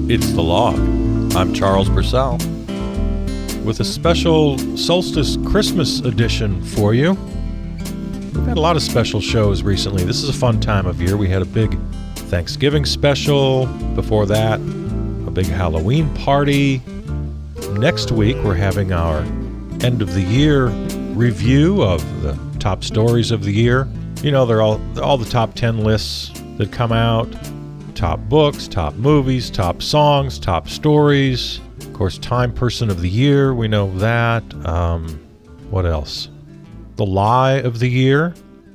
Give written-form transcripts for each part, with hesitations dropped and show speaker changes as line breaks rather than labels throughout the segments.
It's The Log. I'm Charles Purcell with a special Solstice Christmas edition for you. We've had a lot of special shows recently. This is a fun time of year. We had a big Thanksgiving special. Before that, a big Halloween party. Next week, we're having our end of the year review of the top stories of the year. You know, they're all the top 10 lists that come out. Top books, top movies, top songs, top stories. Of course, Time Person of the Year, we know that. What else? The Lie of the Year.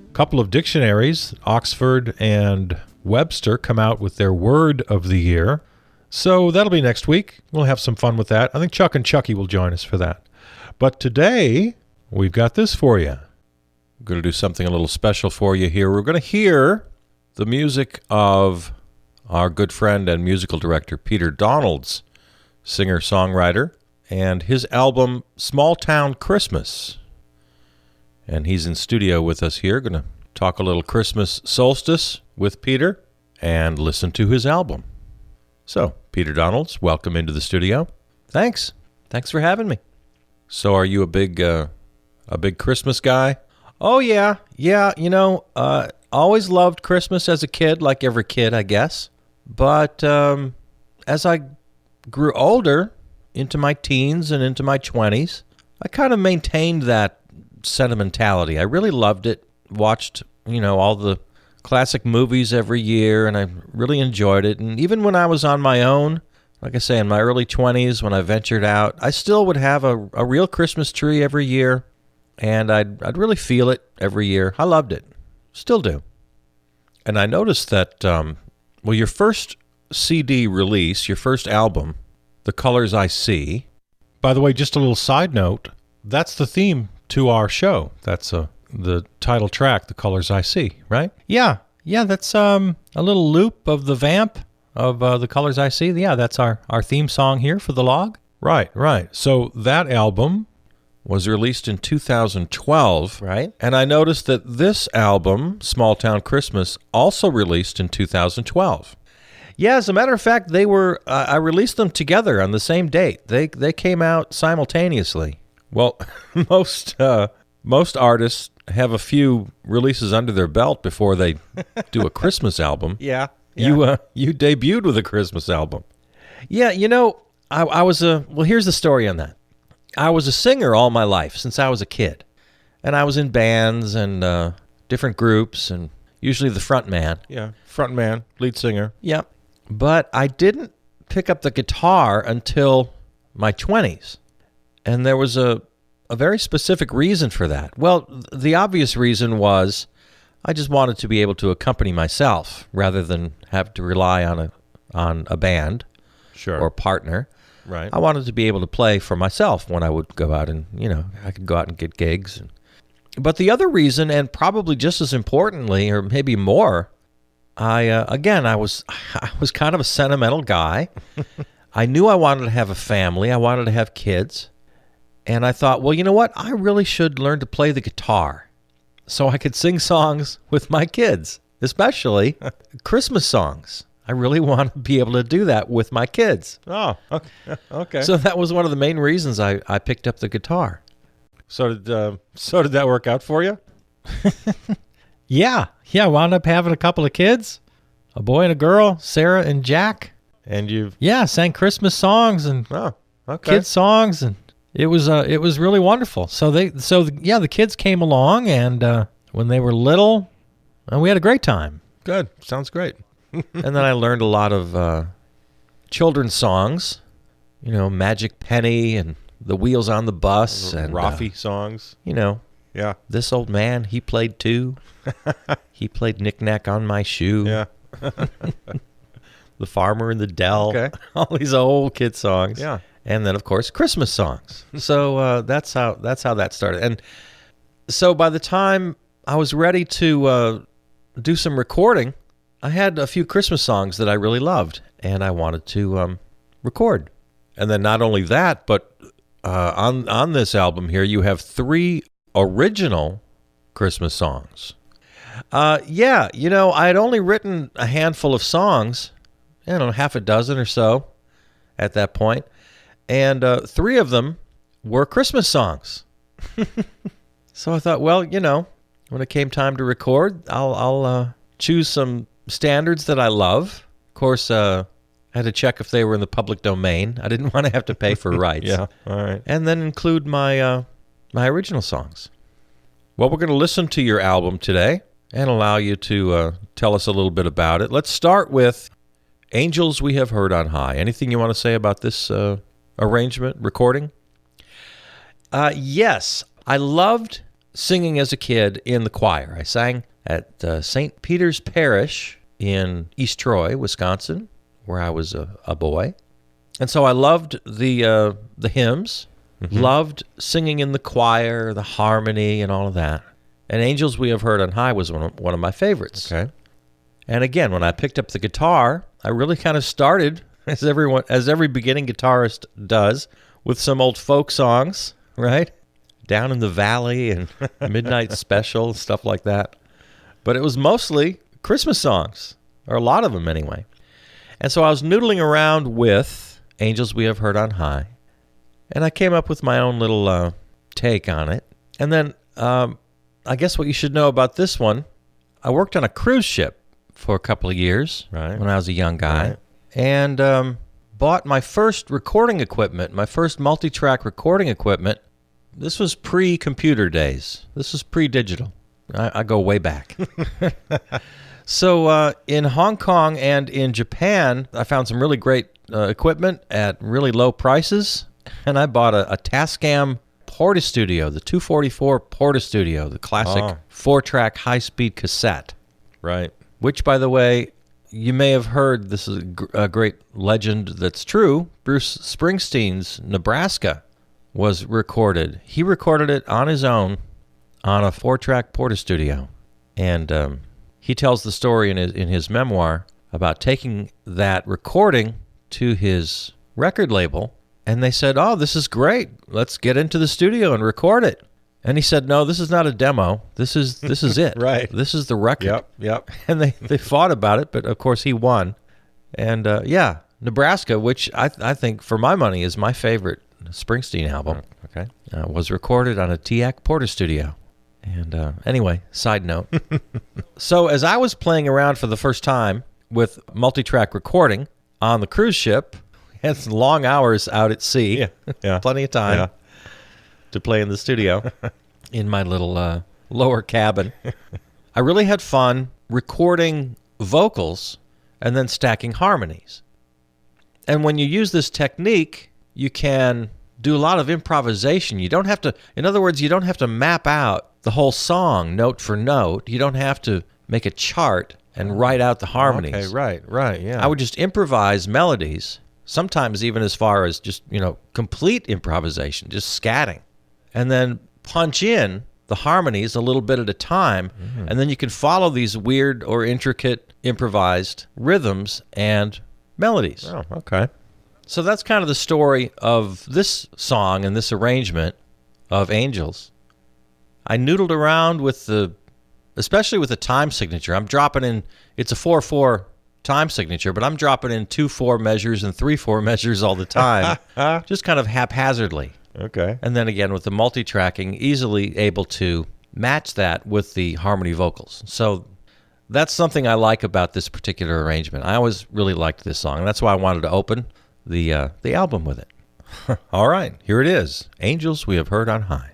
A couple of dictionaries, Oxford and Webster, come out with their Word of the Year. So that'll be next week. We'll have some fun with that. I think Chuck and Chucky will join us for that. But today, we've got this for you. We're going to do something a little special for you here. We're going to hear the music of our good friend and musical director, Peter Donalds, singer-songwriter, and his album, Small Town Christmas. And he's in studio with us here, going to talk a little Christmas solstice with Peter and listen to his album. So, Peter Donalds, welcome into the studio.
Thanks. Thanks for having me.
So, are you a big Christmas guy?
Oh, yeah. Yeah, always loved Christmas as a kid, like every kid, I guess. But as I grew older, into my teens and into my 20s, I kind of maintained that sentimentality. I really loved it. Watched, all the classic movies every year, and I really enjoyed it. And even when I was on my own, like I say, in my early 20s, when I ventured out, I still would have a real Christmas tree every year, and I'd really feel it every year. I loved it. Still do. And I noticed that, your first CD release, your first album, The Colors I See. By the way, just a little side note, that's the theme to our show. That's the title track, The Colors I See, right? Yeah, that's a little loop of the vamp of The Colors I See. Yeah, that's our theme song here for The Log. Right. So that album was released in 2012. Right.
And I noticed that this album, Small Town Christmas, also released in 2012.
Yeah, as a matter of fact, they were. I released them together on the same date. They came out simultaneously.
Well, most artists have a few releases under their belt before they do a Christmas album.
Yeah.
You debuted with a Christmas album.
Yeah, I was here's the story on that. I was a singer all my life since I was a kid, and I was in bands and different groups, and usually the front man.
Yeah, front man, lead singer.
Yeah, but I didn't pick up the guitar until my 20s, and there was a very specific reason for that. Well, the obvious reason was I just wanted to be able to accompany myself rather than have to rely on a band,
Sure,
or partner.
Right.
I wanted to be able to play for myself when I would go out and, I could go out and get gigs. But the other reason, and probably just as importantly, or maybe more, I was kind of a sentimental guy. I knew I wanted to have a family. I wanted to have kids. And I thought, well, you know what? I really should learn to play the guitar so I could sing songs with my kids, especially Christmas songs. I really want to be able to do that with my kids.
Oh, okay.
So that was one of the main reasons I picked up the guitar.
So did that work out for you?
Yeah. I wound up having a couple of kids, a boy and a girl, Sarah and Jack.
And you've
sang Christmas songs and kids songs, and it was really wonderful. So the kids came along, and when they were little, and we had a great time.
Good. Sounds great.
And then I learned a lot of children's songs, Magic Penny and The Wheels on the Bus and
Rafi songs. Yeah.
This old man, he played too. He played Knick-Knack on My Shoe.
Yeah.
The Farmer in the Dell.
Okay.
All these old kid songs.
Yeah.
And then, of course, Christmas songs. So that's how that started. And so by the time I was ready to do some recording, I had a few Christmas songs that I really loved, and I wanted to record.
And then not only that, but
on this album here, you have 3 original Christmas songs. Yeah, I had only written a handful of songs, half a dozen or so at that point, and 3 of them were Christmas songs. So I thought, well, when it came time to record, I'll choose some standards that I love. Of course, I had to check if they were in the public domain. I didn't want to have to pay for rights.
Yeah, all right.
And then include my my original songs. Well, we're going to listen to your album today and allow you to tell us a little bit about it. Let's start with Angels We Have Heard on High. Anything you want to say about this arrangement, recording? Yes, I loved singing as a kid in the choir. I sang at St. Peter's Parish in East Troy, Wisconsin, where I was a boy. And so I loved the hymns, loved singing in the choir, the harmony, and all of that. And Angels We Have Heard on High was one of my favorites.
Okay.
And again, when I picked up the guitar, I really kind of started, as every beginning guitarist does, with some old folk songs, right? Down in the Valley and Midnight Special, stuff like that. But it was mostly Christmas songs, or a lot of them anyway. And so I was noodling around with Angels We Have Heard on High, and I came up with my own little take on it. And then I guess what you should know about this one, I worked on a cruise ship for a couple of years when I was a young guy, and bought my first recording equipment, my first multi-track recording equipment. This was pre-computer days. This was pre-digital. I go way back. So in Hong Kong and in Japan, I found some really great equipment at really low prices, and I bought a Tascam Portastudio, the 244 Portastudio, the classic 4-track high-speed cassette.
Right.
Which, by the way, you may have heard, this is a great legend that's true, Bruce Springsteen's Nebraska was recorded. He recorded it on his own on a 4-track Portastudio. And he tells the story in his memoir about taking that recording to his record label, and they said, "Oh, this is great. Let's get into the studio and record it." And he said, "No, this is not a demo. This is it.
Right.
This is the record."
Yep.
And they fought about it, but of course he won. And Nebraska, which I think for my money is my favorite Springsteen album, was recorded on a TAC Portastudio. And anyway, side note. So as I was playing around for the first time with multi-track recording on the cruise ship, we had some long hours out at sea.
Yeah.
Plenty of time to play in the studio in my little lower cabin. I really had fun recording vocals and then stacking harmonies. And when you use this technique, you can do a lot of improvisation. You don't have to, in other words, you don't have to map out the whole song note for note. You don't have to make a chart and write out the harmonies.
Okay, right, yeah.
I would just improvise melodies, sometimes even as far as just, complete improvisation, just scatting, and then punch in the harmonies a little bit at a time, and then you can follow these weird or intricate improvised rhythms and melodies.
Oh, okay.
So that's kind of the story of this song and this arrangement of Angels. I noodled around especially with the time signature. I'm dropping in, it's a 4/4 time signature, but I'm dropping in 2/4 measures and 3/4 measures all the time, just kind of haphazardly.
Okay.
And then again, with the multi-tracking, easily able to match that with the harmony vocals. So that's something I like about this particular arrangement. I always really liked this song, and that's why I wanted to open the album with it. All right, here it is. Angels We Have Heard on High.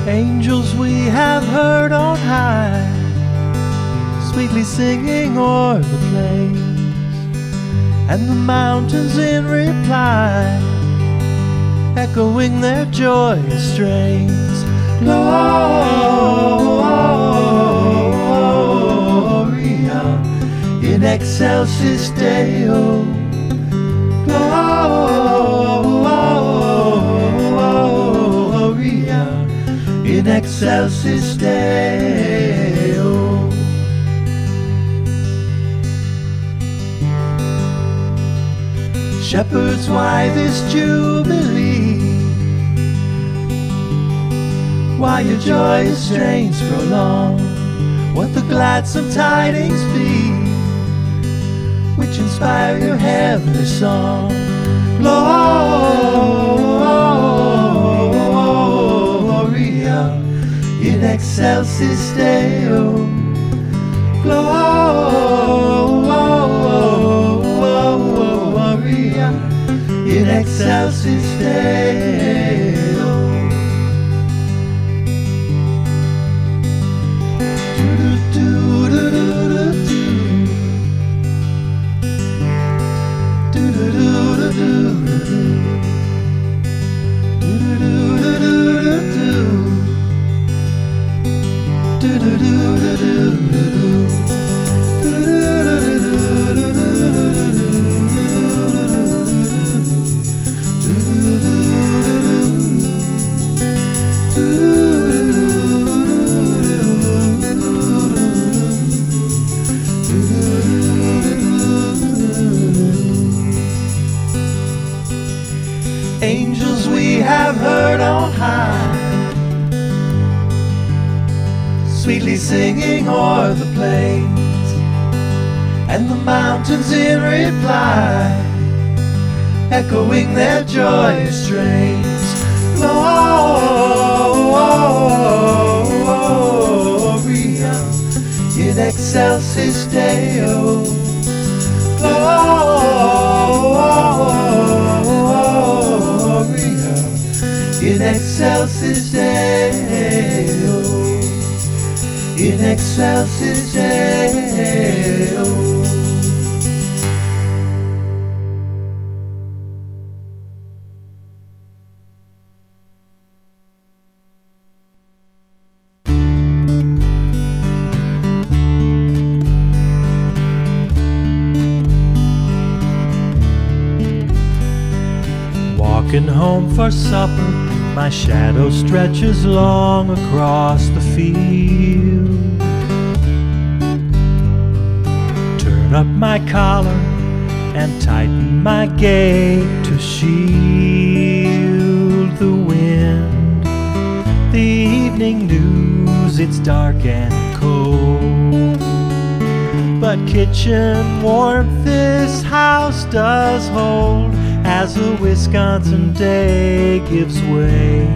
Angels we have heard on high, sweetly singing o'er the plains, and the mountains in reply, echoing their joyous strains. Gloria in excelsis Deo. Gloria in excelsis Deo. Shepherds, why this jubilee? Why your joyous strains prolong? What the gladsome tidings be, which inspire your heavenly song? Gloria in excelsis Deo. Gloria in excelsis Deo. Angels we have heard on high, sweetly singing o'er the plains, and the mountains in reply, echoing their joyous strains. Gloria in excelsis Deo. Gloria in excelsis Deo. In excelsis Deo. Walking home for supper, my shadow stretches long across the field. Turn up my collar and tighten my gait to shield the wind. The evening news, it's dark and cold, but kitchen warmth this house does hold, as a Wisconsin day gives way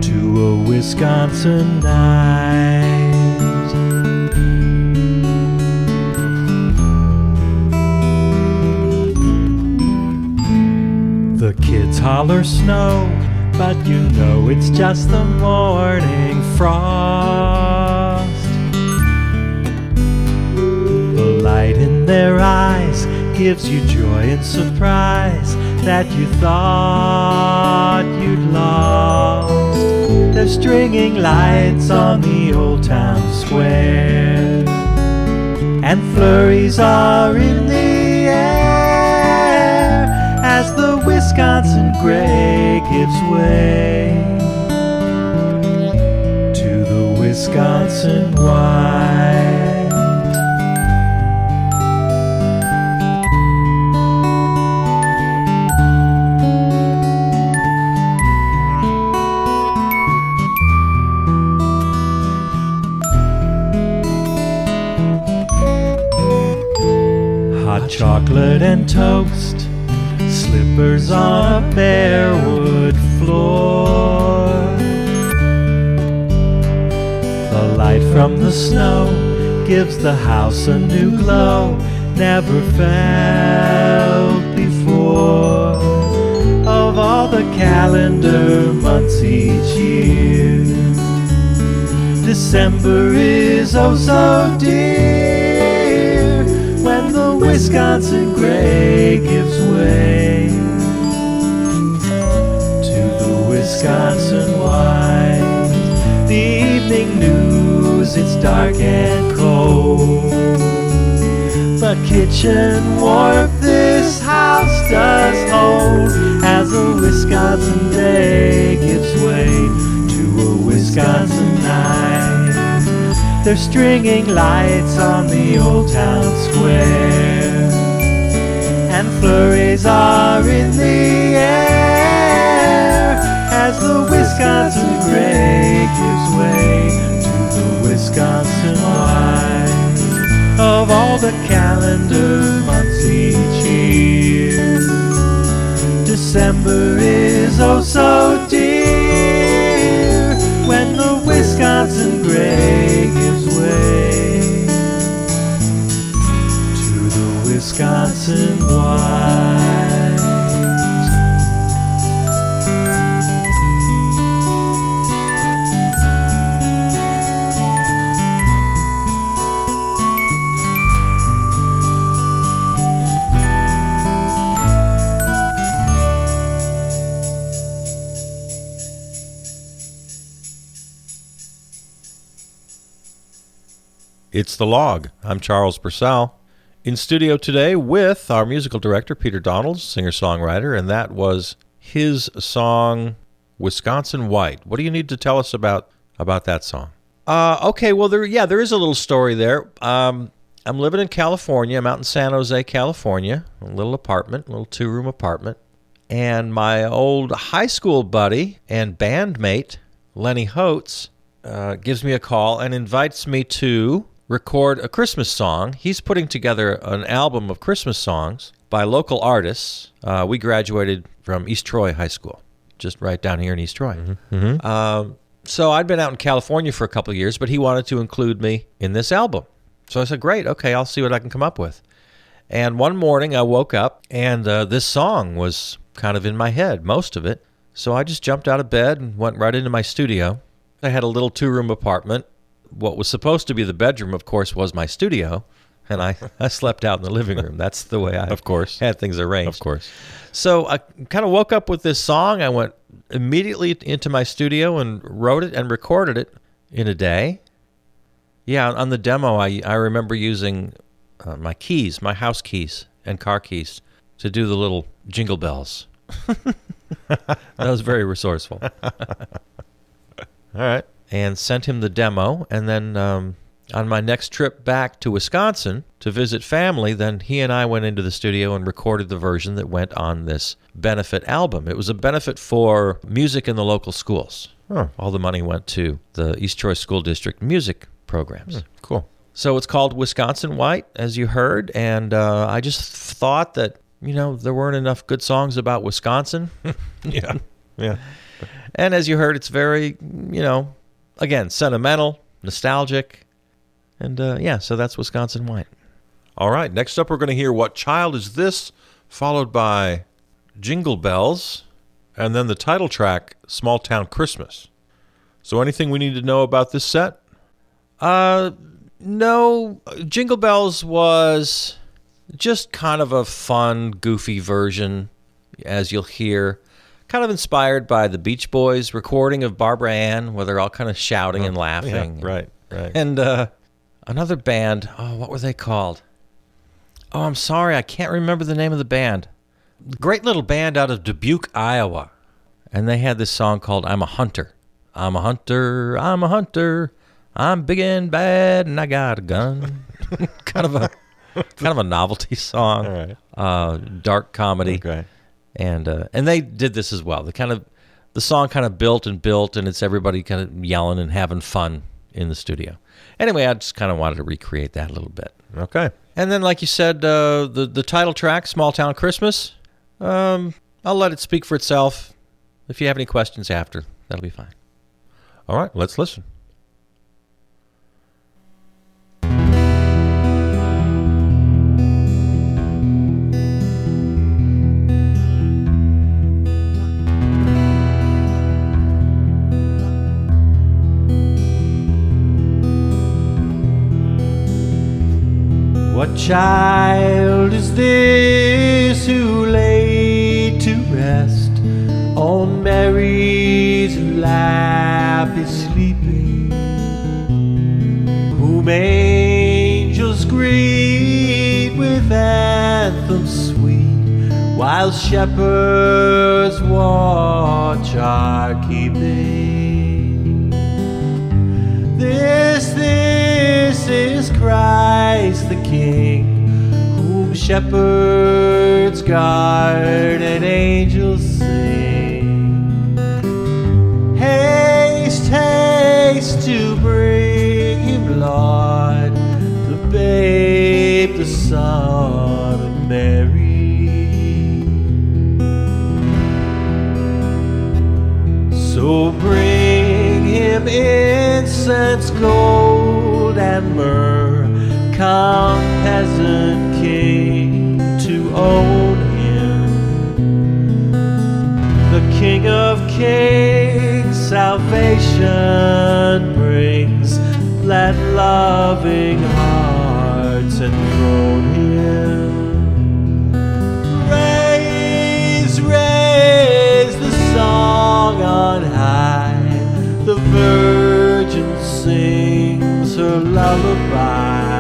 to a Wisconsin night. The kids holler snow, but you know it's just the morning frost. The light in their eyes gives you joy and surprise that you thought you'd lost. They're stringing lights on the old town square, and flurries are in the air as the Wisconsin gray gives way to the Wisconsin white. Hot chocolate and toast, slippers on a bare wood floor. The light from the snow gives the house a new glow never felt before. Of all the calendar months each year, December is oh so dear, when the Wisconsin gray gives way to the Wisconsin white. The evening news, it's dark and cold, but kitchen warmth this house does hold, as a Wisconsin day gives way to a Wisconsin night. They're stringing lights on the old town square, and flurries are in the air as the Wisconsin gray gives way to the Wisconsin white. Of all the calendar months each year, December is oh so dear when the Wisconsin gray gives way to the Wisconsin white.
It's The Log. I'm Charles Purcell. In studio today with our musical director, Peter Donalds, singer-songwriter, and that was his song, Wisconsin White. What do you need to tell us about that song? Okay, well, there is a little story there. I'm living in California. I'm out in San Jose, California, a little apartment, a little two-room apartment. And my old high school buddy and bandmate, Lenny Holtz, gives me a call and invites me to record a Christmas song. He's putting together an album of Christmas songs by local artists. We graduated from East Troy High School, just right down here in East Troy. So I'd been out in California for a couple of years, but he wanted to include me in this album. So I said, great, okay, I'll see what I can come up with. And one morning I woke up and this song was kind of in my head, most of it. So I just jumped out of bed and went right into my studio. I had a little two-room apartment. What was supposed to be the bedroom, of course, was my studio, and I slept out in the living room. That's the way I
Of course.
had things arranged.
Of course.
So I kind of woke up with this song. I went immediately into my studio and wrote it and recorded it in a day. Yeah, on the demo, I remember using my keys, my house keys and car keys to do the little jingle bells. That was very resourceful.
All right.
And sent him the demo. And then on my next trip back to Wisconsin to visit family, then he and I went into the studio and recorded the version that went on this benefit album. It was a benefit for music in the local schools.
Oh,
All the money went to the East Troy School District music programs.
cool.
So it's called Wisconsin White, as you heard. And I just thought that, there weren't enough good songs about Wisconsin.
Yeah. Yeah.
And as you heard, it's very, again, sentimental, nostalgic. And so that's Wisconsin White.
All right. Next up, we're going to hear What Child Is This? Followed by Jingle Bells, and then the title track, Small Town Christmas. So anything we need to know about this set?
No, Jingle Bells was just kind of a fun, goofy version, as you'll hear. Kind of inspired by the Beach Boys recording of Barbara Ann, where they're all kind of shouting and laughing.
Yeah, right.
And another band, what were they called? Oh, I'm sorry, I can't remember the name of the band. Great little band out of Dubuque, Iowa. And they had this song called I'm a Hunter. I'm a hunter, I'm a hunter. I'm big and bad and I got a gun. kind of a novelty song.
All right.
Dark comedy.
Okay.
And they did this as well. The song kind of built, and it's everybody kind of yelling and having fun in the studio. Anyway, I just kind of wanted to recreate that a little bit.
Okay.
And then, like you said, the title track, Small Town Christmas, I'll let it speak for itself. If you have any questions after, that'll be fine.
All right. Let's listen.
What child is this who laid to rest on Mary's lap is sleeping, whom angels greet with anthems sweet, while shepherds watch are keeping? This is Christ the King, whom
shepherds guard and angels sing. Haste, haste to bring him, Lord, the babe, the Son of Mary. So bring him incense, gold, and myrrh. Come, peasant king, to own him. The King of Kings salvation brings. Let loving hearts enthrone him. Raise, raise the song on high. The Virgin sings her lullaby.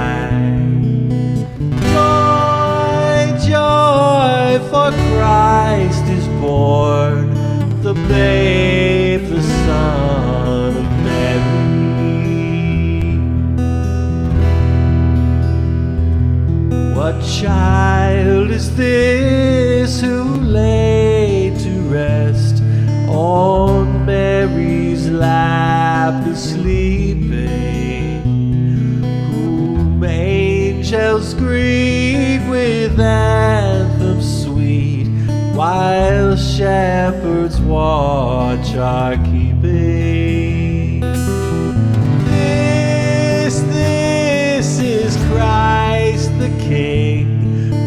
Joy, joy, for Christ is born, the babe, the Son of Mary. What child is this who lay to rest on Mary's lap is sleeping, whom angels greet with anthems sweet, while shepherds watch are keeping? This is Christ the King,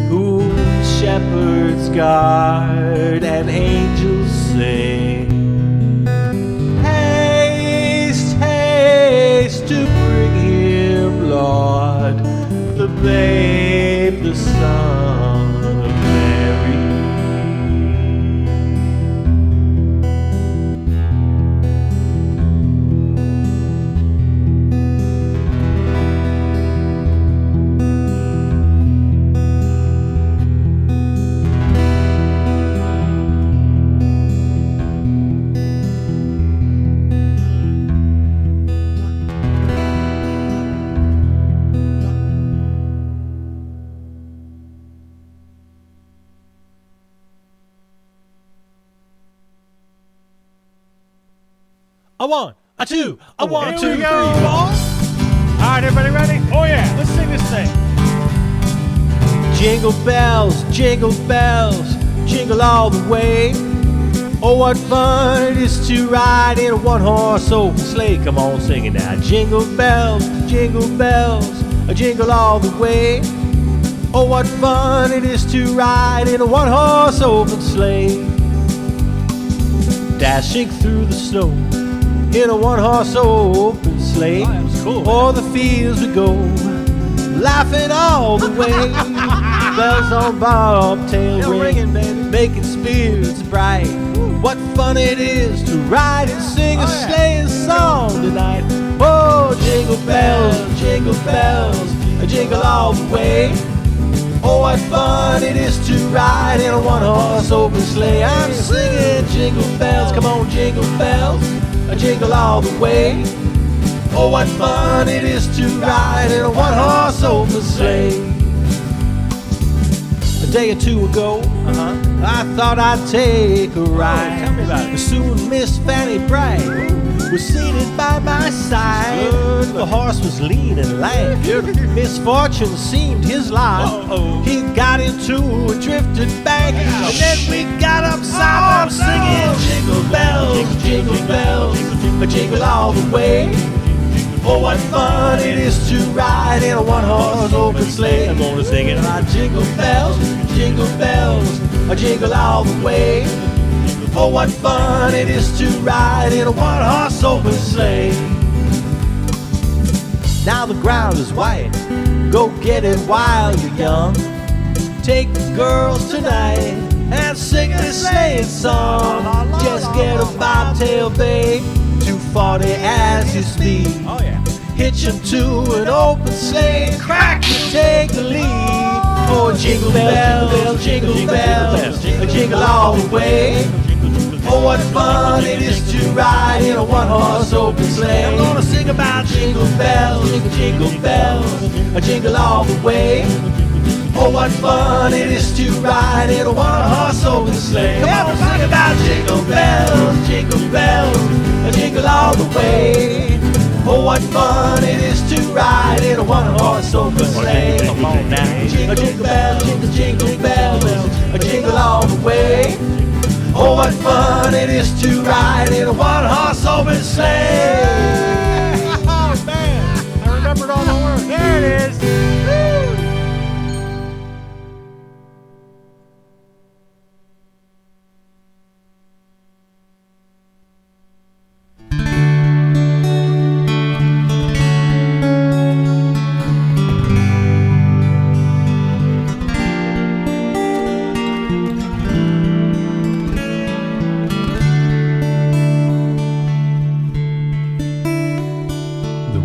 whom shepherds guard and angels sing. Haste, haste to bring him, Lord, the babe, the Son of Mary.
A one, a two, a one,
Here
two,
we
three,
go.
four.
All right, everybody ready? Oh yeah, let's sing this thing.
Jingle bells, jingle all the way. Oh, what fun it is to ride in a one-horse open sleigh. Come on, sing it now. Jingle bells, jingle all the way. Oh, what fun it is to ride in a one-horse open sleigh. Dashing through the snow in a one-horse open sleigh.
Oh, that was cool, man.
O'er the fields we go, laughing all the way. Bells on bobtail ringing, making spirits bright. What fun it is to ride and sing a sleighing song tonight. Oh, jingle bells, jingle all the way. Oh, what fun it is to ride in a one-horse open sleigh. I'm singing jingle bells, come on, jingle all the way. Oh, what fun it is to ride in a one-horse open sleigh. A day or two ago, I thought I'd take a ride.
Tell me about it.
Soon Miss Fanny Bright was seated by my side. The horse was lean and lank. Misfortune seemed his lot. He got into a drifted bank, and then we got upside. I'm singing jingle bells, jingle all the way. Oh, what fun it is to ride in a one-horse open sleigh. I'm gonna sing it. Jingle bells, jingle all the way. Oh, what fun it is to ride in a one-horse open sleigh. Now the ground is white, go get it while you're young. Take the girls tonight and sing this sleighing song. Just get a bobtail, babe, 240 as you speed.
Oh yeah.
Hitch 'em to an open sleigh and crack and take the lead. Oh, jingle bells, jingle all the way. Oh, what fun it is to ride in a one-horse open sleigh. I'm gonna sing about jingle bells, jingle all the way. Oh, what what fun it is to ride in a one-horse open sleigh. Come on, sing about jingle bells, jingle all the way. Oh, what fun it is to ride in a one-horse open sleigh.
Come on now.
Jingle bells, jingle bells, jingle all the way. Oh, what fun it is to ride in a one-horse open sleigh.
Oh, man. I remembered all the words. There it is.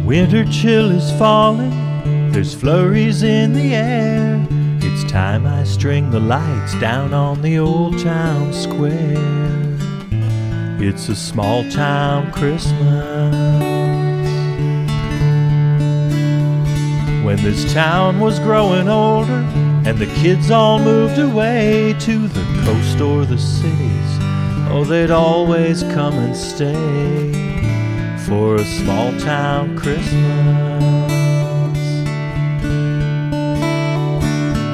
Winter chill is falling, there's flurries in the air. It's time I string the lights down on the old town square. It's a small town Christmas. When this town was growing older and the kids all moved away to the coast or the cities, oh, they'd always come and stay for a small town Christmas.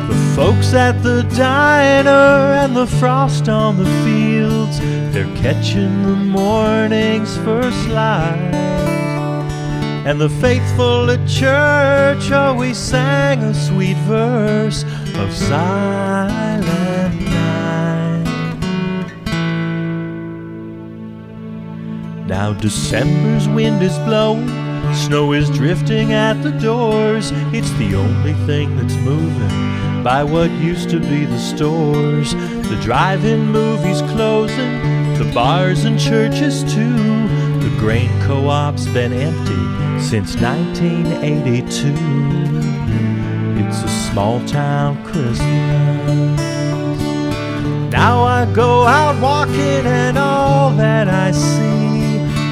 The folks at the diner and the frost on the fields, they're catching the morning's first light. And the faithful at church always sang a sweet verse of Silent Night. Now December's wind is blowing, snow is drifting at the doors. It's the only thing that's moving by what used to be the stores. The drive-in movies closing, the bars and churches too. The grain co-op's been empty since 1982. It's a small town Christmas. Now I go out walking and all that I see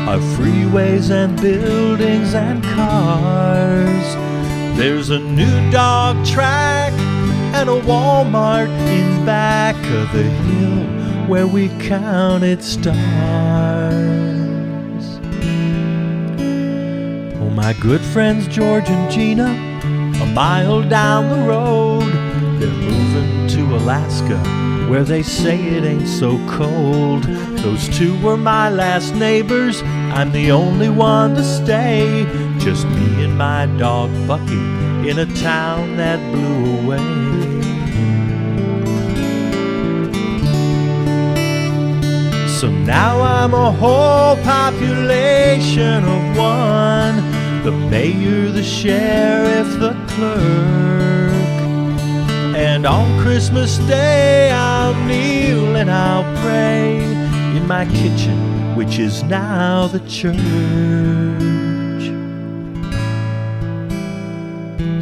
are freeways and buildings and cars. There's a new dog track and a Walmart in back of the hill where we counted stars. Oh, my good friends George and Gina, a mile down the road, they're moving to Alaska where they say it ain't so cold. Those two were my last neighbors, I'm the only one to stay. Just me and my dog Bucky in a town that blew away. So now I'm a whole population of one, the mayor, the sheriff, the clerk. And on Christmas Day I'll kneel and I'll pray in my kitchen, which is now the church.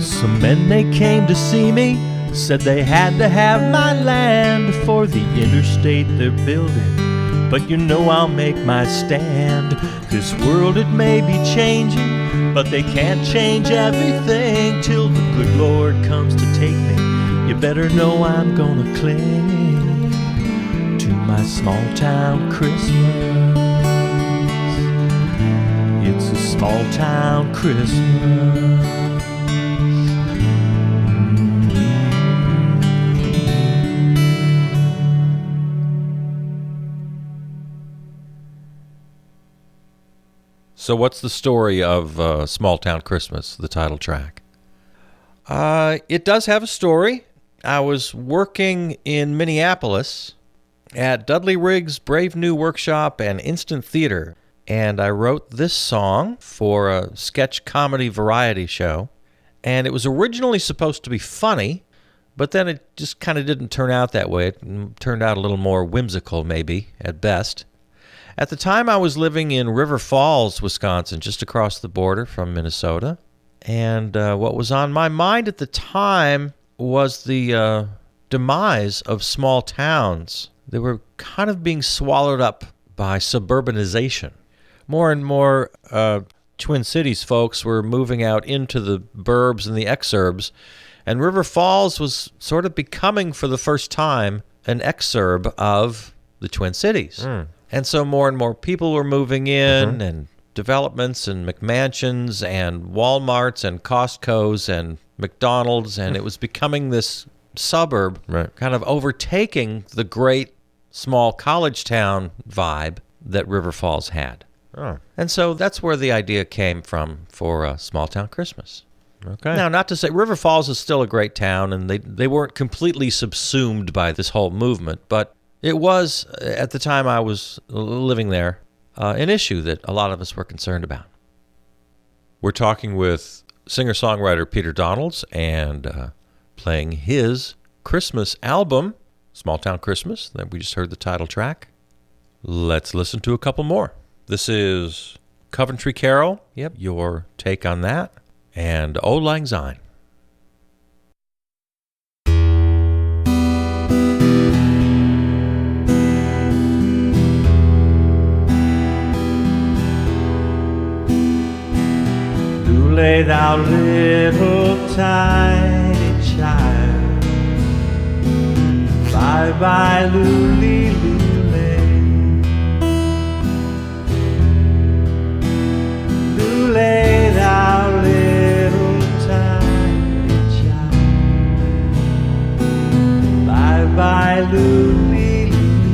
Some men, they came to see me, said they had to have my land for the interstate they're building. But you know I'll make my stand. This world, it may be changing, but they can't change everything till the good Lord comes to take me. You better know I'm gonna cling to my small town Christmas. It's a small town Christmas.
So what's the story of Small Town Christmas, the title track? It does have a story. I was working in Minneapolis at Dudley Riggs' Brave New Workshop and Instant Theater, and I wrote this song for a sketch comedy variety show. And it was originally supposed to be funny, but then it just kind of didn't turn out that way. It turned out a little more whimsical, maybe, at best. At the time, I was living in River Falls, Wisconsin, just across the border from Minnesota. And what was on my mind at the time was the demise of small towns. They were kind of being swallowed up by suburbanization. More and more Twin Cities folks were moving out into the burbs and the exurbs, And River Falls was sort of becoming, for the first time, an exurb of the Twin Cities. And so more and more people were moving in, and developments and McMansions and Walmarts and Costco's and McDonald's, and it was becoming this suburb, kind of overtaking the great small college town vibe that River Falls had. And so that's where the idea came from for Small Town Christmas.
Okay.
Now, not to say River Falls is still a great town, and they weren't completely subsumed by this whole movement, but it was, at the time I was living there, an issue that a lot of us were concerned about.
We're talking with singer-songwriter Peter Donalds and playing his Christmas album, Small Town Christmas, that we just heard the title track. Let's listen to a couple more. This is Coventry Carol.
Yep.
Your take on that. And Auld Lang Syne.
Do lay thou little tiny child, bye bye lully lulay, lulay thou little tiny child, bye bye lully lulay.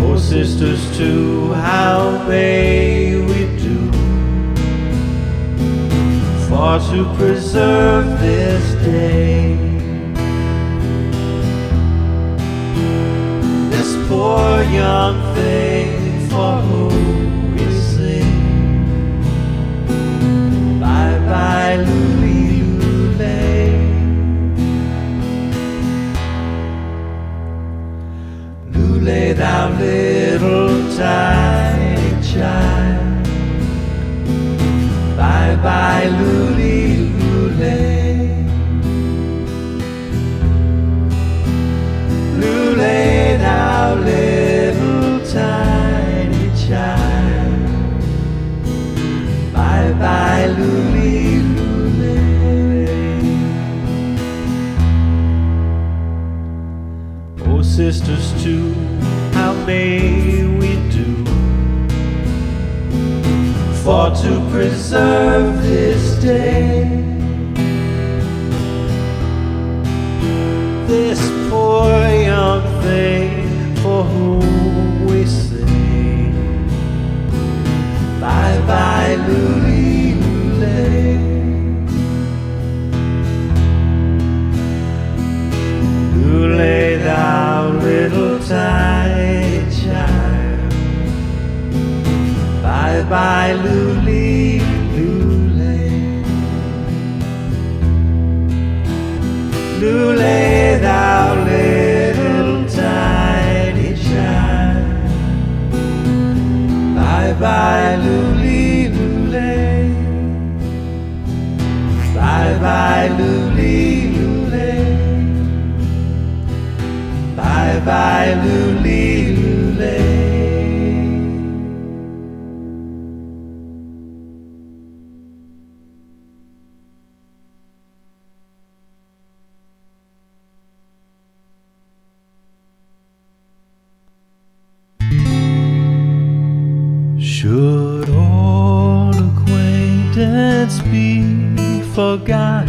Oh sisters too, how may we do for to preserve this day? This poor young thing for whom we sing, bye bye lully lulay, lulay thou little tiny child, bye bye lully lulay, lulay thou little tiny child, bye bye lully lulay. Oh sisters too, how may we do for to preserve this day? This poor young thing for whom we sing, bye bye lully lulay, lulay thou little tiny child, bye bye lully lulay, lulay thou little tiny child, bye bye lully lulay, bye bye lully lulay, bye bye lully lulay. Should old acquaintance be forgot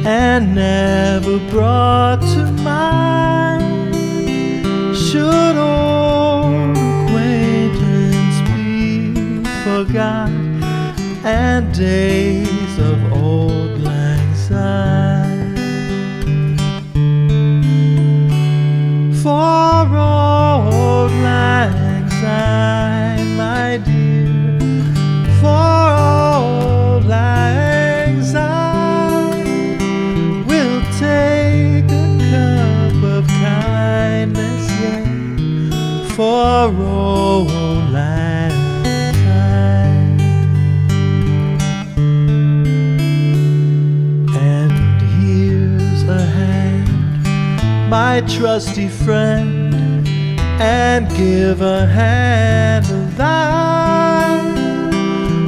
and never brought to mind? Should old acquaintance be forgot and days of old lang syne? For old lang syne, my dear, for old lang syne, we'll take a cup of kindness, yeah, for old lang syne. And here's a hand, my trusty friend, and give a hand of thine.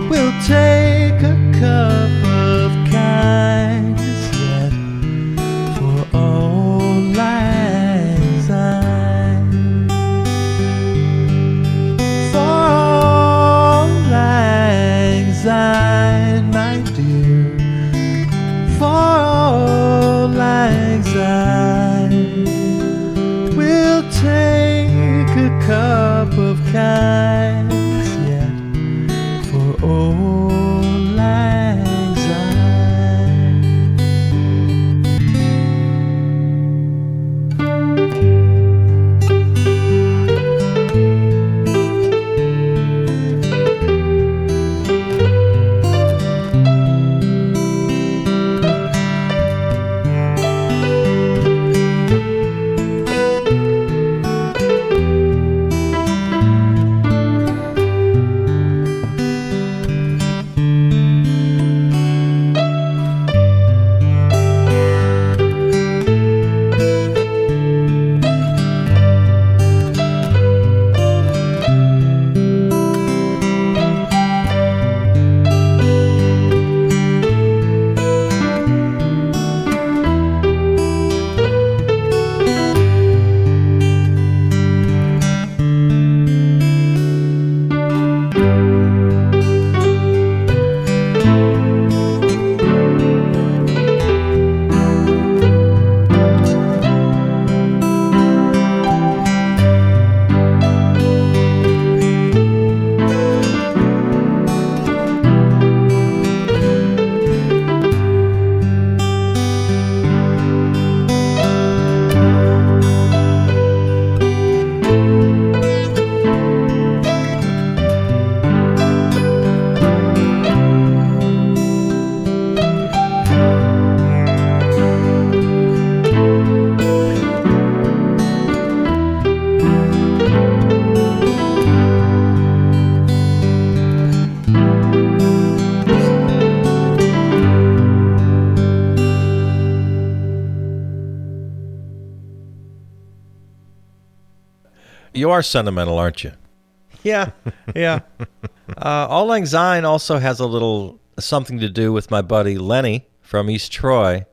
We'll take a cup of kindness yet for old lang syne. For old lang syne, my dear. For old lang syne, we'll take a cup of kindness yet for old lang syne.
You are sentimental, aren't you?
Yeah, yeah. Auld Lang Syne also has a little something to do with my buddy Lenny from East Troy.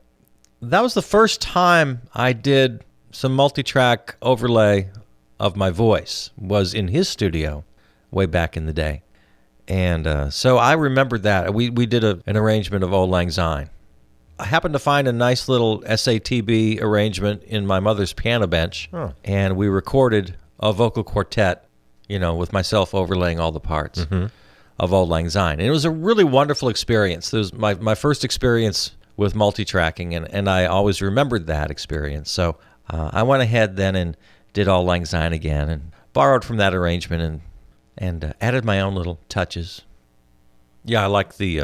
That was the first time I did some multi-track overlay of my voice, was in his studio way back in the day. And so I remembered that. We did an arrangement of Auld Lang Syne. I happened to find a nice little SATB arrangement in my mother's piano bench, and we recorded a vocal quartet, with myself overlaying all the parts of Auld Lang Syne. And it was a really wonderful experience. It was my first experience with multi-tracking, and I always remembered that experience. So I went ahead then and did Auld Lang Syne again and borrowed from that arrangement and added my own little touches.
Yeah, I like the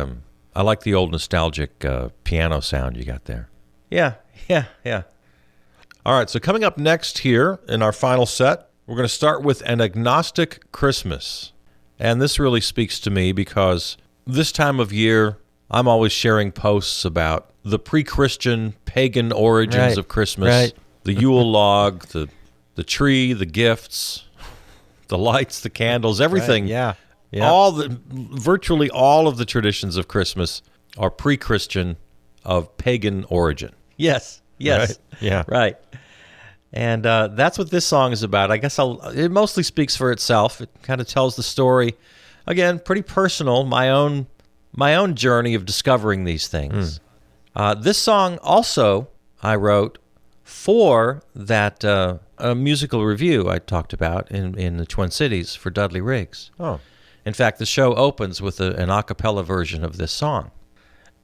old nostalgic piano sound you got there.
Yeah.
All right, so coming up next here in our final set, we're going to start with An Agnostic Christmas. And this really speaks to me because this time of year, I'm always sharing posts about the pre-Christian pagan origins of Christmas,
right.
The Yule log, the tree, the gifts, the lights, the candles, everything.
Right, yeah.
Virtually all of the traditions of Christmas are pre-Christian of pagan origin.
Yes.
Right? Yeah.
Right. And that's what this song is about. I guess it mostly speaks for itself. It kind of tells the story, again, pretty personal, my own journey of discovering these things. This song also I wrote for that a musical review I talked about in the Twin Cities for Dudley Riggs.
Oh.
In fact, the show opens with an a cappella version of this song.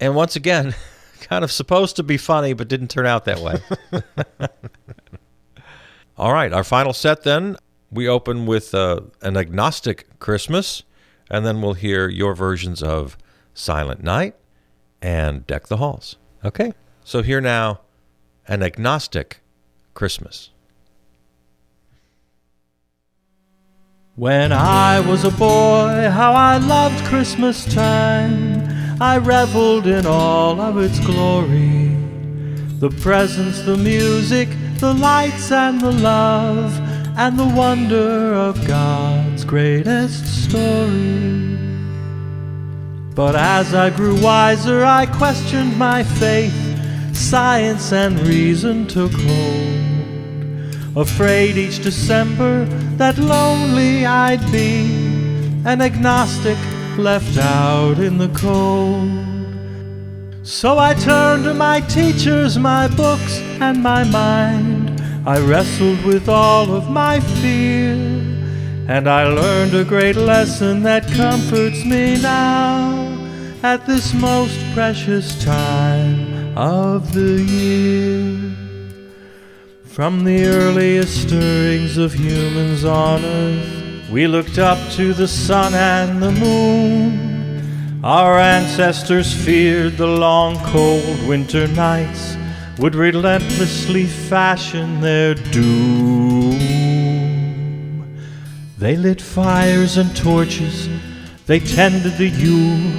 And once again, kind of supposed to be funny, but didn't turn out that way.
All right, our final set then, we open with An Agnostic Christmas, and then we'll hear your versions of Silent Night and Deck the Halls.
Okay.
So here now, An Agnostic Christmas.
When I was a boy, how I loved Christmas time. I reveled in all of its glory. The presents, the music, the lights and the love, and the wonder of God's greatest story. But as I grew wiser, I questioned my faith. Science and reason took hold. Afraid each December that lonely I'd be, an agnostic left out in the cold. So I turned to my teachers, my books, and my mind. I wrestled with all of my fear, and I learned a great lesson that comforts me now at this most precious time of the year. From the earliest stirrings of humans on earth, we looked up to the sun and the moon. Our ancestors feared the long cold winter nights would relentlessly fashion their doom. They lit fires and torches, they tended the Yule,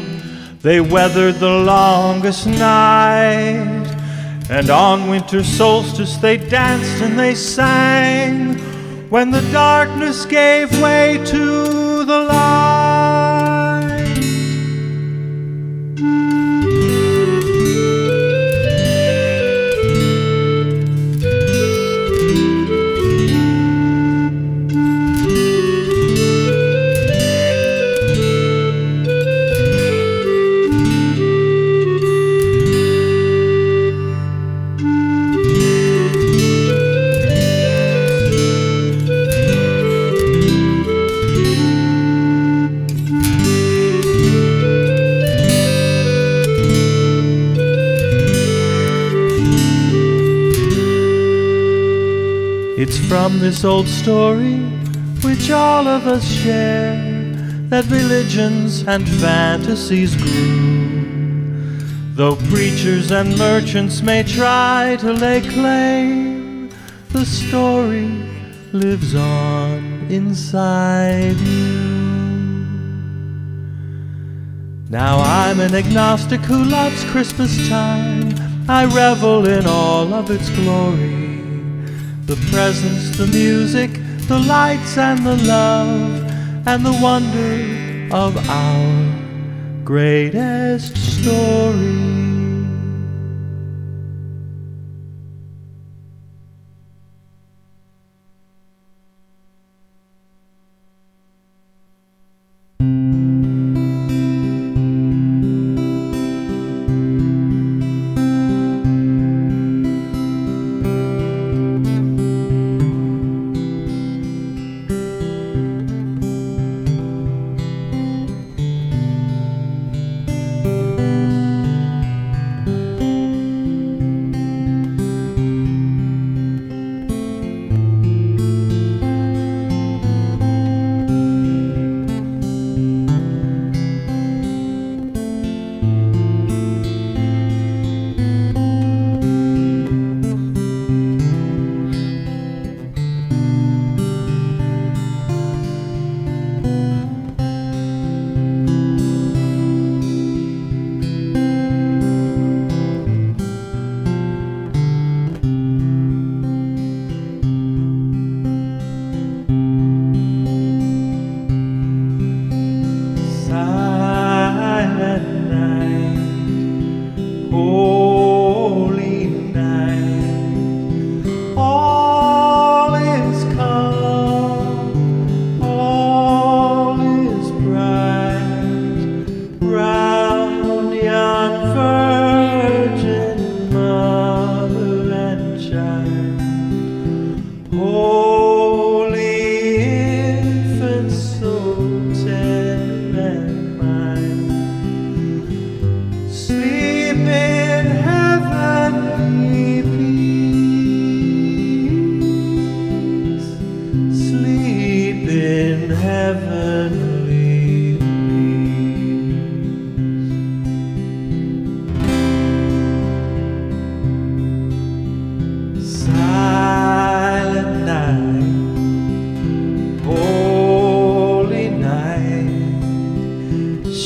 they weathered the longest night, and on winter solstice they danced and they sang when the darkness gave way to the light. It's from this old story, which all of us share, that religions and fantasies grew. Though preachers and merchants may try to lay claim, the story lives on inside you. Now I'm an agnostic who loves Christmas time. I revel in all of its glory. The presents, the music, the lights and the love, and the wonder of our greatest story.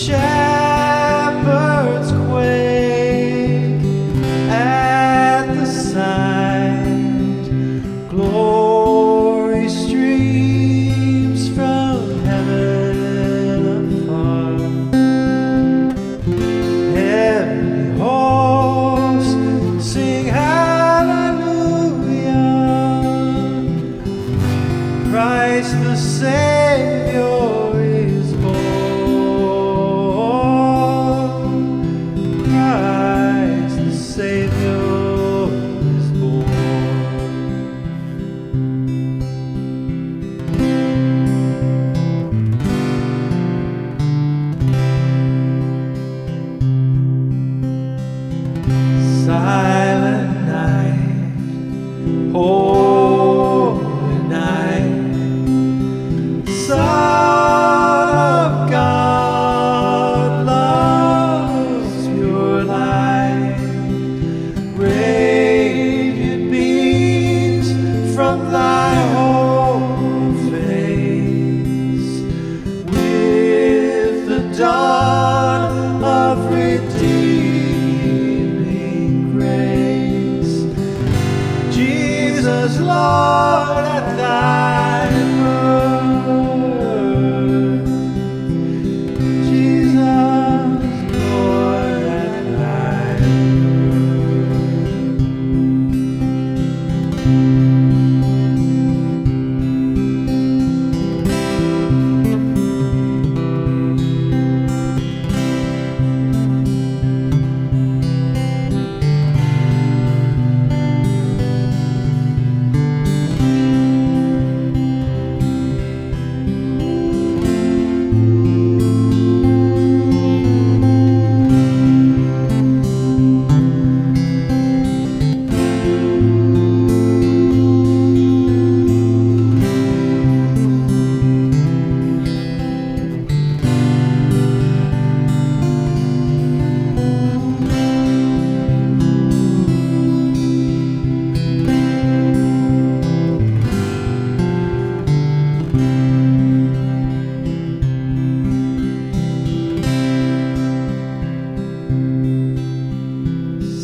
Shepherds quail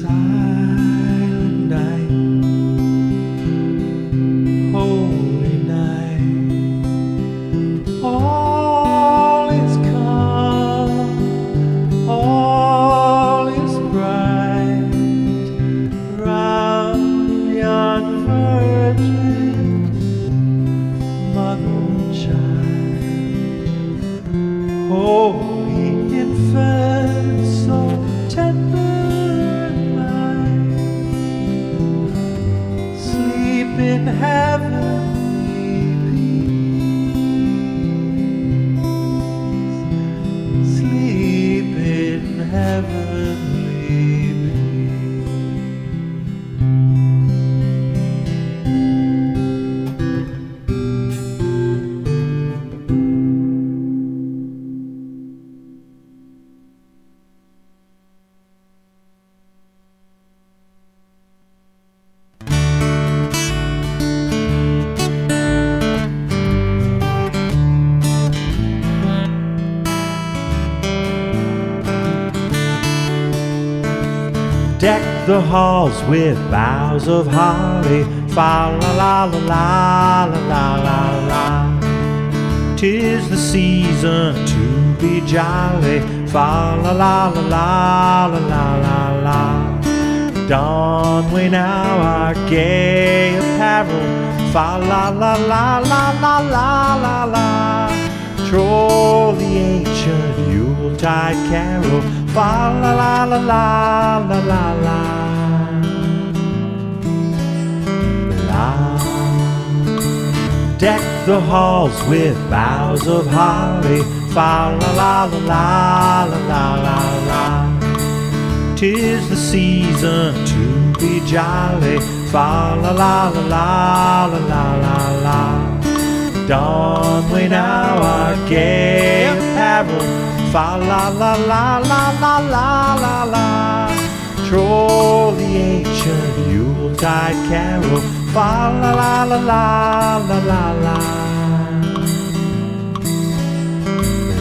Silent night, holy night, all is calm, all is bright, round young virgin, mother and child, holy infant, so tender and mild, sleep in heavenly peace, sleep in heavenly peace. Deck the halls with boughs of holly, fa la la la la la la la la. 'Tis the season to be jolly, fa la la la la la la la la. Don we now our gay apparel, fa la la la la la la la la. Troll the ancient Yuletide carol, fa la la la la la la la la. Deck the halls with boughs of holly, fa la la la la la la la la. 'Tis the season to be jolly, fa la la la la la la la la. Don we now our gay apparel, fa la la la la la la la la. Troll the ancient Yuletide carol, fa la la la la la la la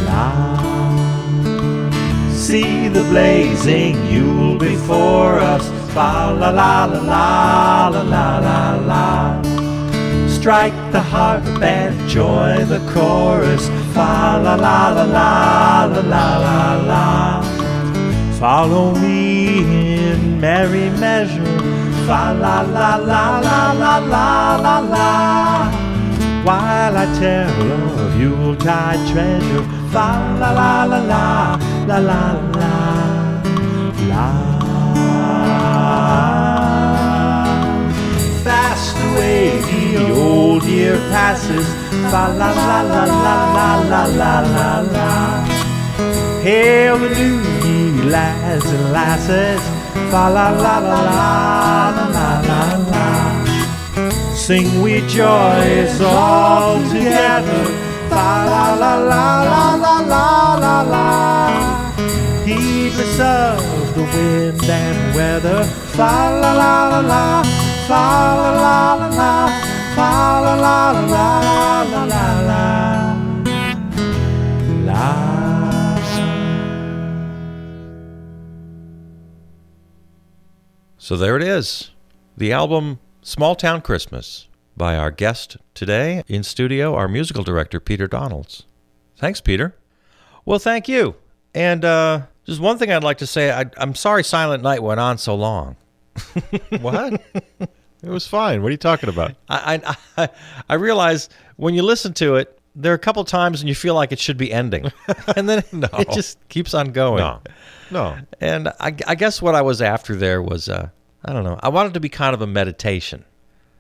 la. See the blazing Yule before us, fa la la la la la la la la. Strike the harp and join the chorus, fa la la la la la la la la. Follow me in merry measure, fa la la la la la la la la. While I tell of Yuletide treasure, fa la la la la la la la la. Fast away the old year passes, fa la la la la la la la la la. Hail the new ye lads and lasses, fa la la la la la la la la. Sing we joyous all together, fa la la la la la la la la. Heedless of the wind and weather, fa la la la la, fa la la la la, fa la la la la la la la la.
So there it is, the album Small Town Christmas by our guest today in studio, our musical director, Peter Donalds. Thanks, Peter. Well, thank you. And just one thing I'd like to say, I'm sorry Silent Night went on so long.
What? It was fine. What are you talking about?
I realize when you listen to it, there are a couple times when you feel like it should be ending. And then it just keeps on going.
No.
And I guess what I was after there was, I don't know, I wanted it to be kind of a meditation.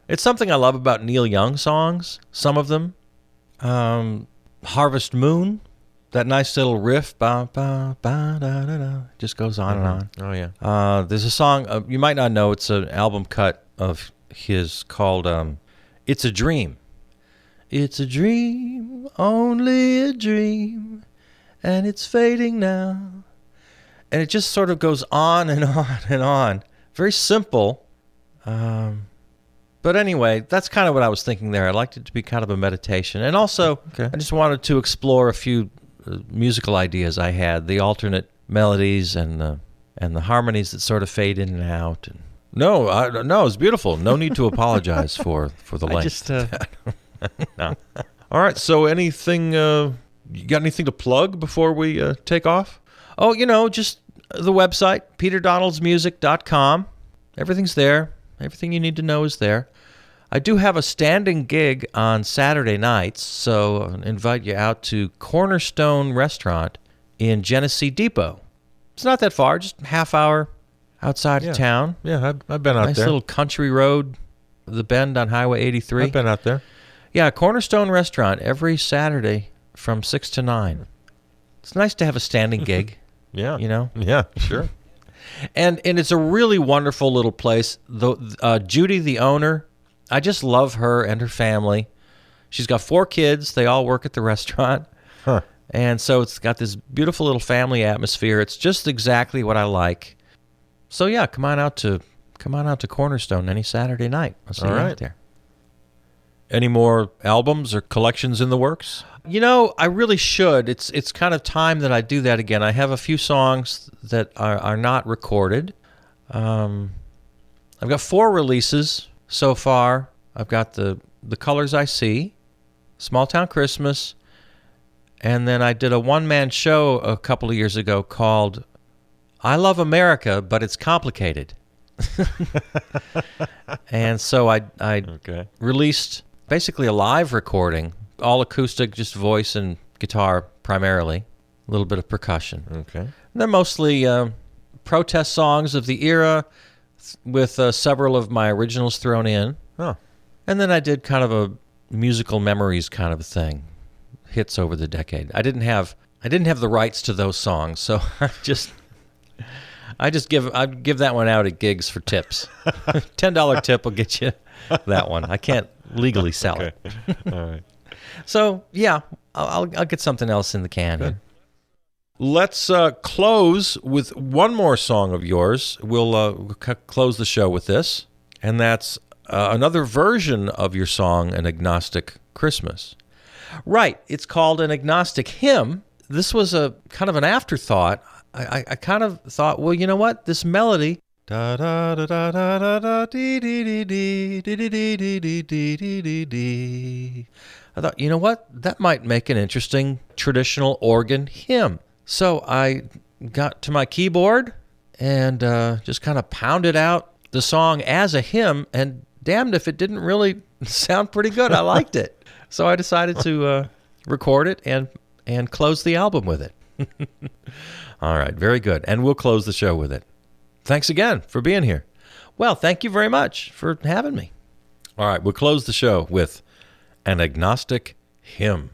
It's something I love about Neil Young songs, some of them. Harvest Moon, that nice little riff, ba, ba, ba, da, da, da, just goes on and on.
Oh, yeah.
There's a song, you might not know, it's an album cut of his called It's a Dream. It's a dream, only a dream, and it's fading now. And it just sort of goes on and on and on. Very simple. But anyway, that's kind of what I was thinking there. I liked it to be kind of a meditation. And also, I just wanted to explore a few musical ideas I had, the alternate melodies and and the harmonies that sort of fade in and out. And no, it's beautiful. No need to apologize for the length.
No. All right. So anything, you got anything to plug before we take off?
Oh, just the website, peterdonaldsmusic.com. Everything's there. Everything you need to know is there. I do have a standing gig on Saturday nights, so I invite you out to Cornerstone Restaurant in Genesee Depot. It's not that far, just a half hour outside of town.
Yeah, I've been out
nice
there.
Little country road, the bend on Highway 83.
I've been out there.
Yeah, Cornerstone Restaurant every Saturday from 6 to 9. It's nice to have a standing gig.
Yeah.
Yeah,
sure.
And it's a really wonderful little place. Judy, the owner, I just love her and her family. She's got 4 kids. They all work at the restaurant.
Huh.
And so it's got this beautiful little family atmosphere. It's just exactly what I like. So yeah, come on out to Cornerstone any Saturday night. I'll see you out there.
Any more albums or collections in the works?
I really should. It's kind of time that I do that again. I have a few songs that are not recorded. I've got 4 releases so far. I've got the Colors I See, Small Town Christmas, and then I did a one-man show a couple of years ago called I Love America, but It's Complicated. And so I released basically a live recording, all acoustic, just voice and guitar primarily, a little bit of percussion.
Okay.
And they're mostly protest songs of the era with several of my originals thrown in.
Oh.
And then I did kind of a musical memories kind of a thing, hits over the decade. I didn't have the rights to those songs, so I give that one out at gigs for tips. $10 tip will get you that one. I can't legally sell it.
All right.
So yeah, I'll get something else in the can.
Good. Let's close with one more song of yours. We'll close the show with this, and that's another version of your song, An Agnostic Christmas.
Right. It's called An Agnostic Hymn. This was a kind of an afterthought. I kind of thought, well, you know what? This melody, da da da da da da da dee dee dee dee dee dee dee dee dee dee dee dee. I thought, you know what? That might make an interesting traditional organ hymn. So I got to my keyboard and just kind of pounded out the song as a hymn, and damned if it didn't really sound pretty good. I liked it. So I decided to record it and close the album with it. All right, very good. And we'll close the show with it. Thanks again for being here. Well, thank you very much for having me.
All right, we'll close the show with An Agnostic Hymn.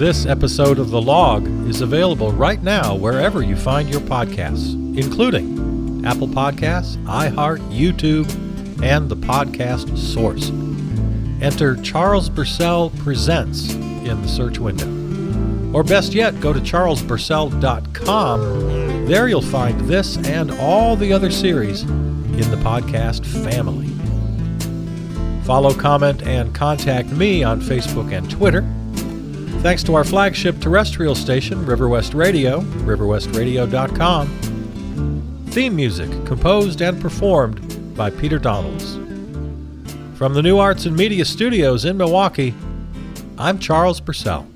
This episode of The Log is available right now wherever you find your podcasts, including Apple Podcasts, iHeart, YouTube, and the podcast source. Enter Charles Bursell Presents in the search window. Or best yet, go to charlesbursell.com. There you'll find this and all the other series in the podcast family. Follow, comment, and contact me on Facebook and Twitter. Thanks to our flagship terrestrial station, River West Radio, riverwestradio.com. Theme music composed and performed by Peter Donalds. From the New Arts and Media Studios in Milwaukee, I'm Charles Bursell.